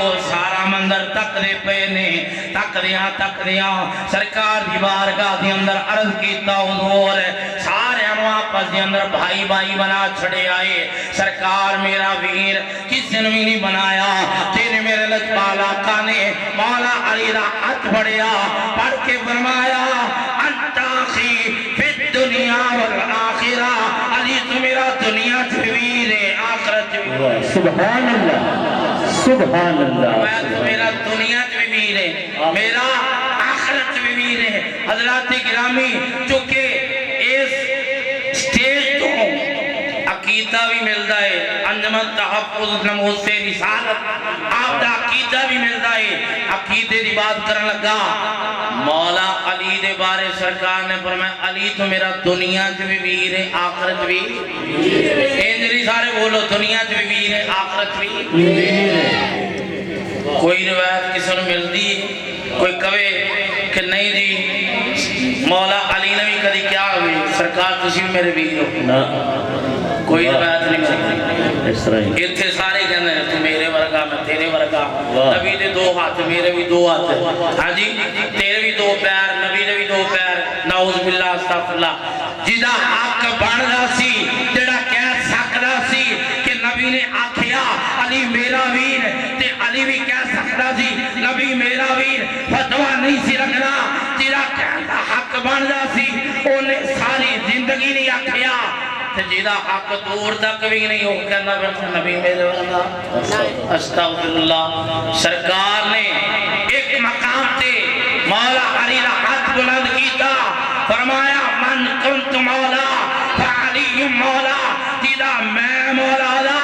کو سارا مندر تکدے پے نے تکدیاں سرکار دی بارگاہ دے اندر عرض کیتا حضور سارے آپس دے اندر بھائی بھائی بنا چھڑے آئے سرکار میرا ویر کسی نے بھی نہیں بنایا تیرے میرے لجپال آقا نے مولا علی دا ہاتھ پڑھیا پڑھ کے فرمایا انت اخی فی الدنیا والآخرہ علی تو میرا دنیا ویر ہے آخرت ویر سبحان اللہ سبحان اللہ میں تو میرا دنیا ویر ہے میرا آخرت ویر ہے حضرات گرامی چونکہ اس سٹیج تو عقیدہ بھی ملتا ہے انجمن تحفظ نموز سے رسالت آپ دا عقیدہ بھی ملتا ہے عقیدے دی بات کرن لگا مولا علی دے بارے سرکار نے فرمایا علی تو میرا دنیا بھی ویر ہے آخرت بھی انجلی سارے بولو دنیا بھی ویر ہے آخرت بھی کوئی روایت کسی نے ملتی ہے کوئی کہے کہ نہیں جی مولا علی نے بھی کدی کیا ہوئی سرکار تسی بھی میرے ویر ہو کوئی روایت نہیں ملتی اتھے سارے کہنے ہیں تو میرے ورگا میں تیرے ورگا نبی دے دو ہاتھ میرے بھی دو ہاتھ ہاں جی تیرے بھی دو پیر نبی دے بھی دو پیر نعوذ باللہ استغفر اللہ جدا حق بن رہا سی جڑا کہہ سکتا سی کہ نبی نے آکھیا علی میرا ویر تے علی بھی کہہ سکتا سی نبی میرا ویر فتوہ نہیں سی رکھنا تیرا کہتا حق بن رہا سی انہیں ساری زندگی نہیں آکھیا جیدہ حق دور تک بھی نہیں ہو کہنا بیٹھا نبی میرے والا استغفراللہ سرکار نے ایک مقام تے مولا علی را ہاتھ بلند کیتا فرمایا من کنت مولا فعلی مولا جیدہ میں مولا دا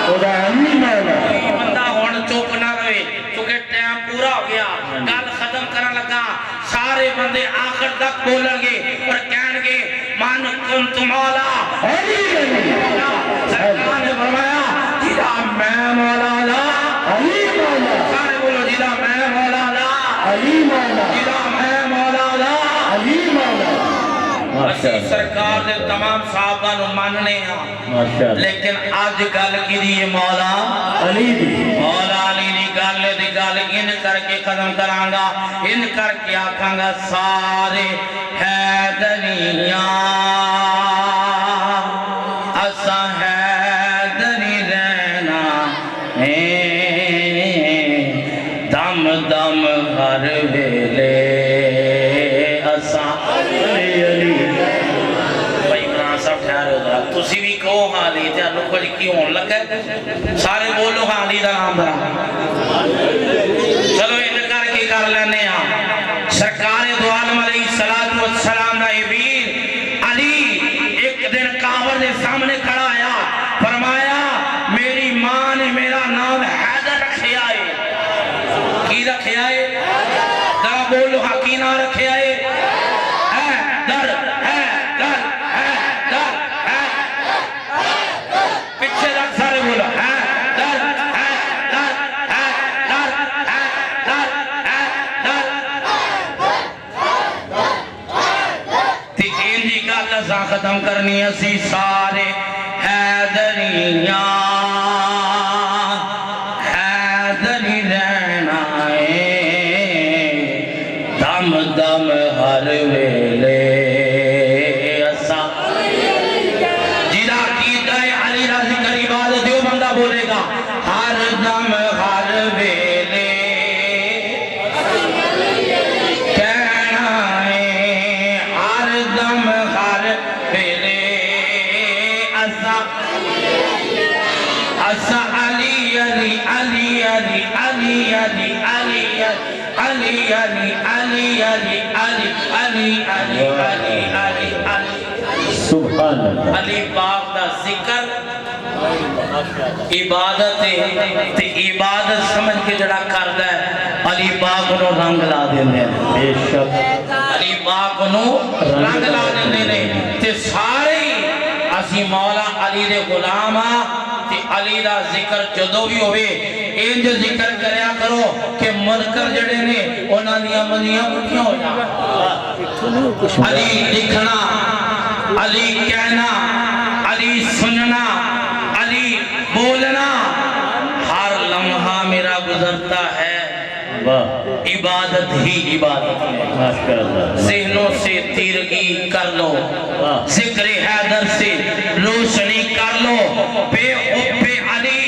خدا ہمی مولا بندہ ہون چوپ نہ رہے چونکہ ٹائم پورا ہو گیا گل ختم کرنے لگا سارے بندے آخر تک بولن گے اور کہن گے من کنت مولا سرکار نے فرمایا جیدہ میں مولا لا علی مولا سارے بولو جیدہ میں مولا لا علی مولا جیدہ میں مولا لا علی مولا اسی سرکار دے تمام صحابہ نو ماننے ہیں لیکن آج گل کی دی مولا علی دی مولا علی دی گل ان کر کے ختم کرانگا ان کر کے آکھانگا سارے حیدریاں اسا حیدری رہنا دم دم ہر ویلے اسا علی بھائی عمران صاحب ٹھہرے ہو ذرا تسی بھی کہو ہاں علی تے انو کچھ کی ہون لگا سارے بولو ہاں علی دا نام ذرا چلو ان کر کے کر لینے ہاں سرکار دو عالم علیہ السلام دا ویر علی ایک دن کعبہ دے سامنے کھڑا آیا فرمایا میری ماں نے میرا نام حیدر رکھے آئے کی رکھے آئے ذرا بولو ہاں کی نام رکھے آئے پیچھے رکھ سارے بولا ختم کرنی اسی سارے حیدریاں حیدری رہنا دم دم ہر ویلے اسا جیدہ کیتا ہے علی را ذکر عبادت جو بندہ بولے گا ہر دم ہر ویلے کہنا ہے ہر دم ہر ویلے اسا علی علی علی علی علی علی علی علی علی علی علی علی علی علی علی علی سبحان اللہ علی پاک دا ذکر عبادت تے عبادت سمجھ کے جڑا کردا ہے علی پاک نو رنگ لا دیندے ہیں بے شک علی پاک نو رنگ لا دیندے نے تے سارے اسی مولا علی دے غلام ہاں تے علی دا ذکر جدو بھی ہوئے انج ذکر کریا کرو کہ منکر جڑے نے انہاں دیاں منیاں اٹھیاں ہو جائیں علی لکھنا علی کہنا علی سننا علی بولنا ہر لمحہ میرا گزرتا ہے واہ عبادت ہی عبادت ہے ماشاءاللہ ذہنوں سے تیرگی کر لو واہ ذکر حیدر سے روشنی کر لو بے حب علی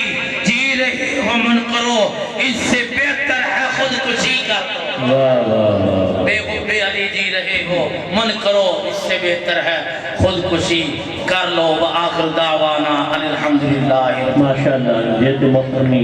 جی رہے ہو من کرو اس سے بہتر ہے خودکشی کر لو واہ واہ واہ بے حب علی جی رہے ہو من کرو اس سے بہتر ہے خودکشی کر لو وآخر دعوانا الحمدللہ ماشاءاللہ یہ تو محترمی